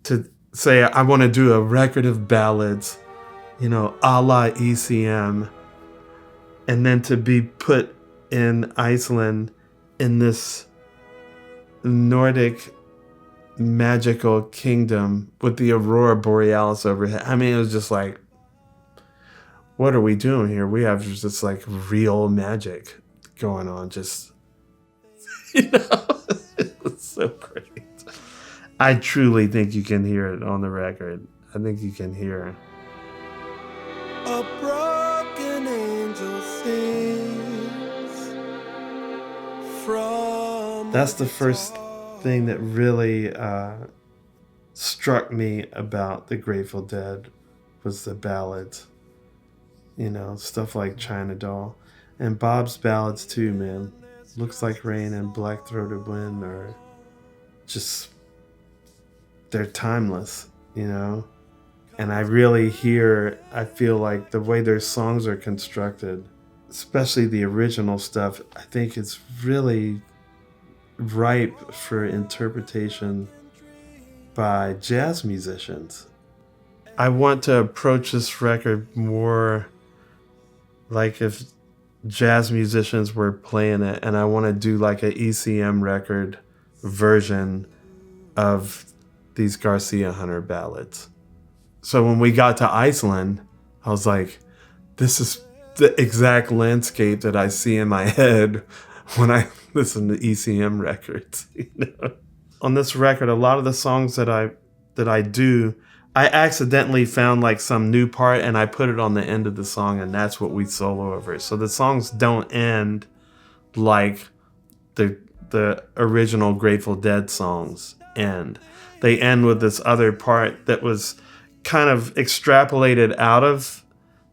to say I want to do a record of ballads, a la ECM, and then to be put in Iceland in this Nordic magical kingdom with the Aurora Borealis overhead. I mean, it was just like, what are we doing here? We have just like real magic going on. Just, it was so great. I truly think you can hear it on the record. I think you can hear it. A broken angel sings from. That's the first thing that really struck me about the Grateful Dead was the ballads. Stuff like China Doll. And Bob's ballads too, man. Looks Like Rain and Black Throated Wind are just, they're timeless, And I feel like the way their songs are constructed, especially the original stuff, I think it's really ripe for interpretation by jazz musicians. I want to approach this record more like if jazz musicians were playing it, and I want to do like an ECM record version of these Garcia Hunter ballads. So when we got to Iceland, I was like, this is the exact landscape that I see in my head when I listen to ECM records. On this record, a lot of the songs that I do, I accidentally found like some new part and I put it on the end of the song, and that's what we solo over. So the songs don't end like the original Grateful Dead songs end. They end with this other part that was kind of extrapolated out of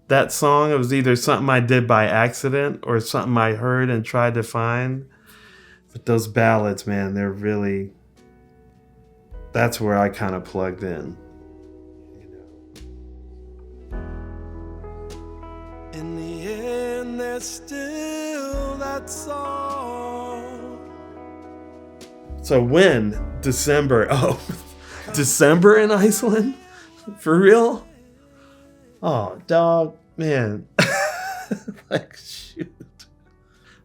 that song. It was either something I did by accident or something I heard and tried to find. But those ballads, man, they're really, that's where I kind of plugged in. In the end, there's still that song. So when? December. Oh, December in Iceland? For real? Oh, dog, man. Like, shoot.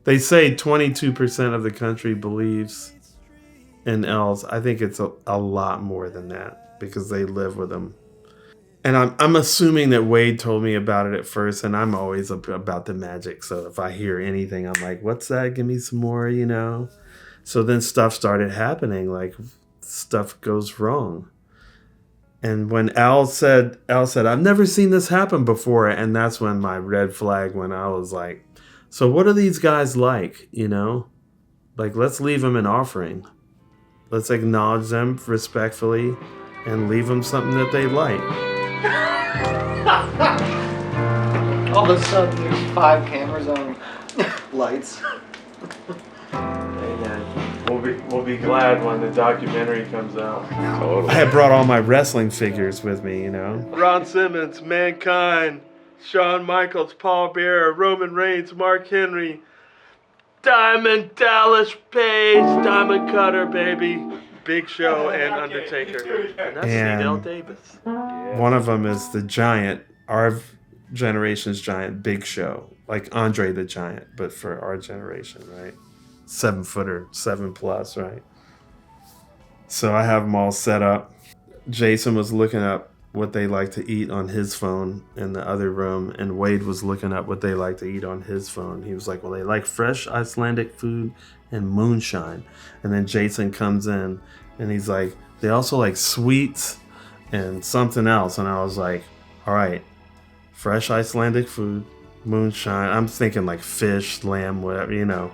They say 22% of the country believes in elves. I think it's a lot more than that because they live with them. And I'm assuming that Wade told me about it at first, and I'm always about the magic. So if I hear anything, I'm like, what's that? Give me some more, So then stuff started happening, like stuff goes wrong. And when Al said, I've never seen this happen before. And that's when my red flag went. I was like, so what are these guys like, Like, let's leave them an offering. Let's acknowledge them respectfully and leave them something that they like. All of a sudden, there's 5 cameras on lights. We'll be glad when the documentary comes out. Totally. I had brought all my wrestling figures with me, Ron Simmons, Mankind, Shawn Michaels, Paul Bearer, Roman Reigns, Mark Henry, Diamond Dallas Page, Diamond Cutter, baby, Big Show, and Undertaker. And that's Fidel Davis. One of them is the Giant, our generation's Giant, Big Show, like Andre the Giant, but for our generation, right? 7-footer, 7+, right? So I have them all set up. Jason was looking up what they like to eat on his phone in the other room, and Wade was looking up what they like to eat on his phone. He was like, well, they like fresh Icelandic food and moonshine. And then Jason comes in and he's like, they also like sweets and something else. And I was like, all right, fresh Icelandic food, moonshine. I'm thinking like fish, lamb, whatever,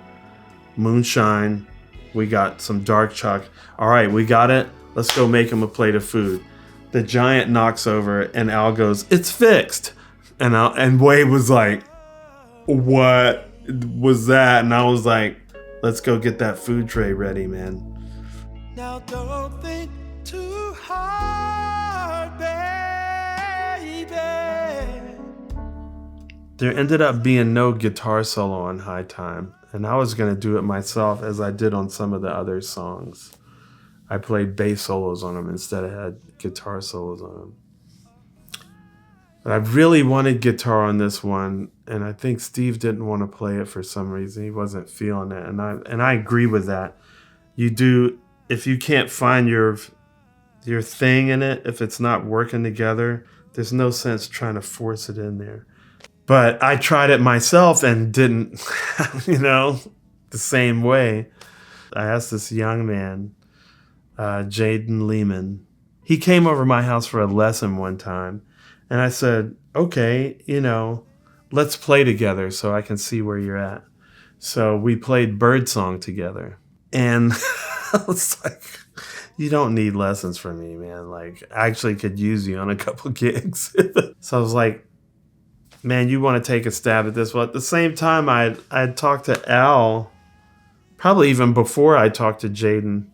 Moonshine. We got some dark chocolate. All right, we got it. Let's go make him a plate of food. The Giant knocks over and Al goes, it's fixed. And Wade was like, what was that? And I was like, let's go get that food tray ready, man. Now don't think too hard, baby. There ended up being no guitar solo on High Time, and I was going to do it myself as I did on some of the other songs. I played bass solos on them instead of had guitar solos on them. But I really wanted guitar on this one, and I think Steve didn't want to play it for some reason. He wasn't feeling it, and I agree with that. You do, if you can't find your thing in it, if it's not working together, there's no sense trying to force it in there. But I tried it myself and didn't, the same way. I asked this young man, Jaden Lehman. He came over my house for a lesson one time. And I said, okay, let's play together so I can see where you're at. So we played Birdsong together. And I was like, you don't need lessons from me, man. Like, I actually could use you on a couple gigs. So I was like, man, you want to take a stab at this? Well, at the same time, I'd talked to Al, probably even before I talked to Jaden.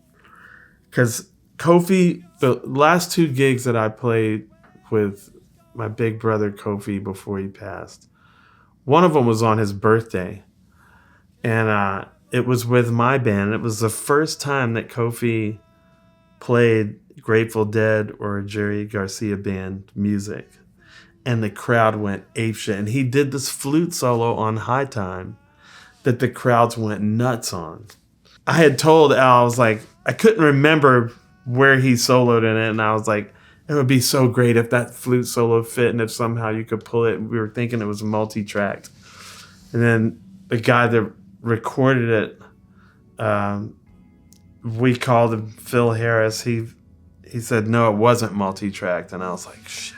Because Kofi, the last 2 gigs that I played with my big brother Kofi before he passed, one of them was on his birthday. And it was with my band. It was the first time that Kofi played Grateful Dead or Jerry Garcia band music. And the crowd went apeshit. And he did this flute solo on High Time that the crowds went nuts on. I had told Al, I was like, I couldn't remember where he soloed in it. And I was like, it would be so great if that flute solo fit and if somehow you could pull it. We were thinking it was multi-tracked. And then the guy that recorded it, we called him Phil Harris. He said, no, it wasn't multi-tracked. And I was like, shit.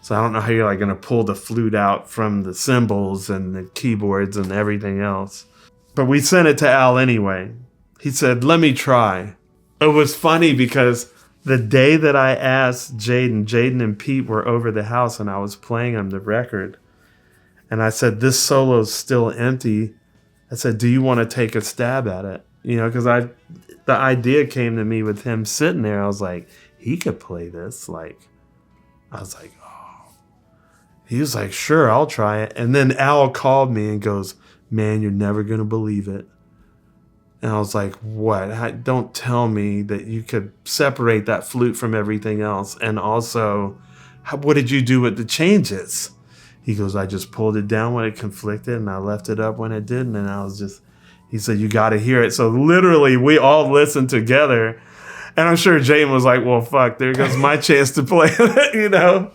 So I don't know how you're like going to pull the flute out from the cymbals and the keyboards and everything else. But we sent it to Al anyway. He said, let me try. It was funny because the day that I asked Jaden and Pete were over the house and I was playing them the record. And I said, this solo's still empty. I said, do you want to take a stab at it? Because the idea came to me with him sitting there. I was like, he could play this. I was like, oh. He was like, sure, I'll try it. And then Al called me and goes, man, you're never going to believe it. And I was like, what? Don't tell me that you could separate that flute from everything else. And also, what did you do with the changes? He goes, I just pulled it down when it conflicted and I left it up when it didn't. And he said, you got to hear it. So literally, we all listened together. And I'm sure Jaden was like, well, fuck, there goes my chance to play it,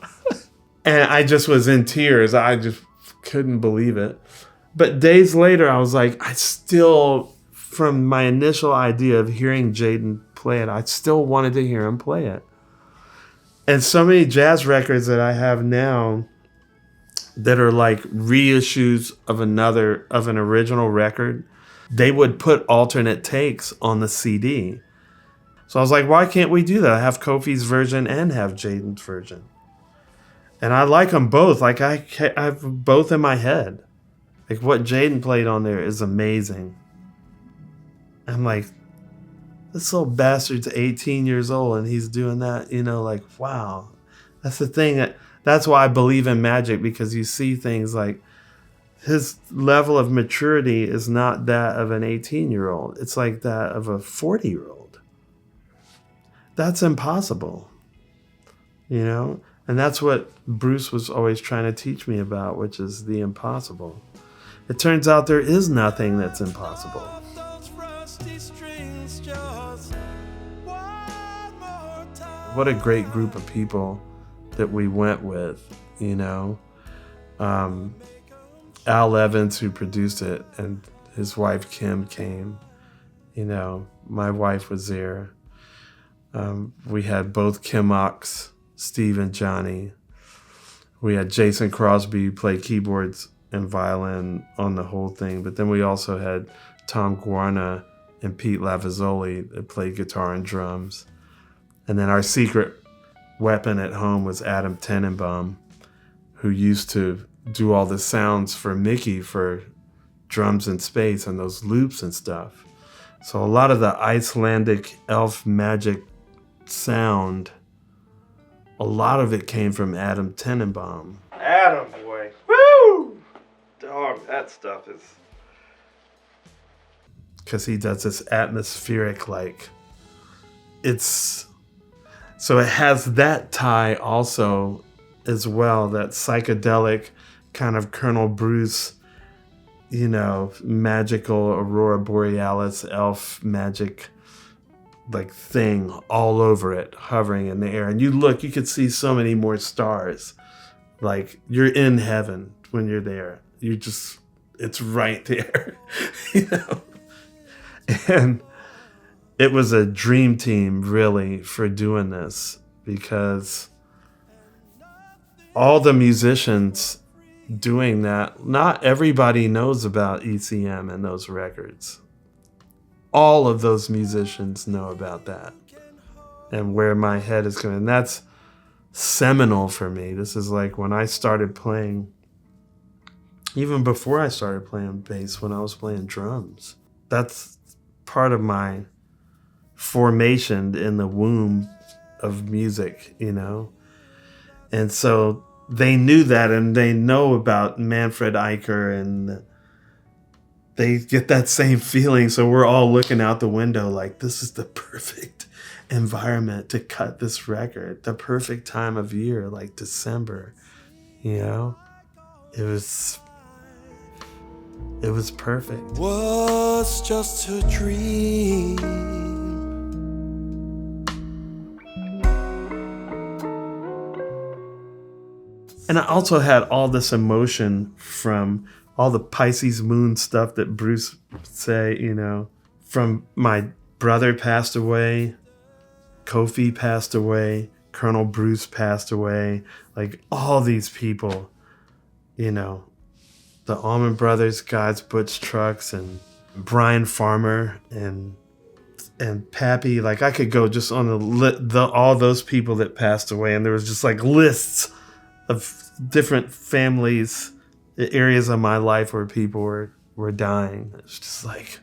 And I just was in tears. I just couldn't believe it. But days later, I was like, from my initial idea of hearing Jaden play it, I still wanted to hear him play it. And so many jazz records that I have now that are like reissues of an original record, they would put alternate takes on the CD. So I was like, why can't we do that? I have Kofi's version and have Jaden's version. And I like them both. Like I have both in my head. Like what Jaden played on there is amazing. I'm like, this little bastard's 18 years old and he's doing that, like, wow. That's the thing. That's why I believe in magic, because you see things like his level of maturity is not that of an 18-year-old. It's like that of a 40-year-old. That's impossible, And that's what Bruce was always trying to teach me about, which is the impossible. It turns out there is nothing that's impossible. What a great group of people that we went with, Al Evans, who produced it, and his wife Kim came. My wife was there. We had both Kimocks, Steve and Johnny. We had Jason Crosby, who played keyboards and violin on the whole thing. But then we also had Tom Guarna and Pete Lavezzoli that played guitar and drums. And then our secret weapon at home was Adam Tenenbaum, who used to do all the sounds for Mickey for drums in space and those loops and stuff. So a lot of the Icelandic elf magic sound, a lot of it came from Adam Tenenbaum. Adam, boy. Woo! Dog, that stuff is... Because he does this atmospheric, it's so it has that tie also as well, that psychedelic kind of Colonel Bruce, magical Aurora Borealis elf magic like thing all over it, hovering in the air. And you could see so many more stars. Like you're in heaven when you're there. It's right there, And it was a dream team really for doing this, because all the musicians doing that, not everybody knows about ECM and those records. All of those musicians know about that and where my head is going. And that's seminal for me. This is like when I started playing, even before I started playing bass, when I was playing drums. That's part of my formation in the womb of music, And so they knew that, and they know about Manfred Eicher, and they get that same feeling. So we're all looking out the window like, this is the perfect environment to cut this record, the perfect time of year, like December, It was perfect. Was just a dream. And I also had all this emotion from all the Pisces moon stuff that Bruce would say, from my brother passed away, Kofi passed away, Colonel Bruce passed away, like all these people, the Allman Brothers, God's Butch Trucks, and Brian Farmer, and Pappy. Like I could go just on all those people that passed away, and there was just like lists of different families, areas of my life where people were dying. It's just like,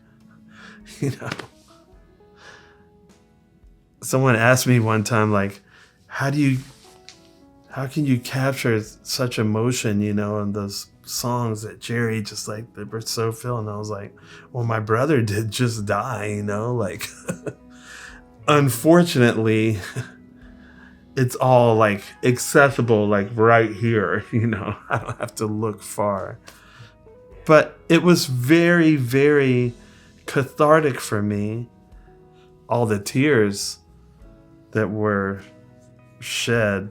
Someone asked me one time, like, how can you capture such emotion, in those songs that Jerry just like, they were so filled. And I was like, well, my brother did just die, like, unfortunately, it's all like accessible, like right here, I don't have to look far. But it was very, very cathartic for me, all the tears that were shed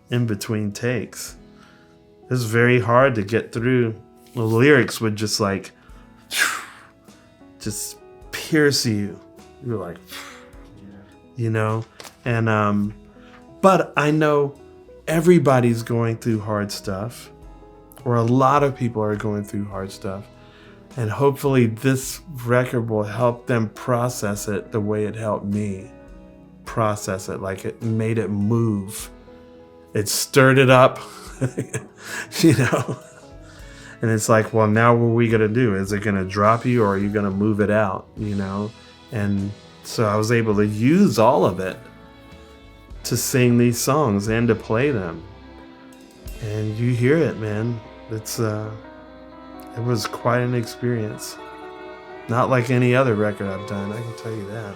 in between takes. It was very hard to get through. The lyrics would just like, just pierce you. You're like, and but I know everybody's going through hard stuff, or a lot of people are going through hard stuff. And hopefully this record will help them process it the way it helped me process it. Like it made it move. It stirred it up, And it's like, well, now what are we going to do? Is it going to drop you, or are you going to move it out, And so I was able to use all of it to sing these songs and to play them. And you hear it, man. It was quite an experience. Not like any other record I've done, I can tell you that.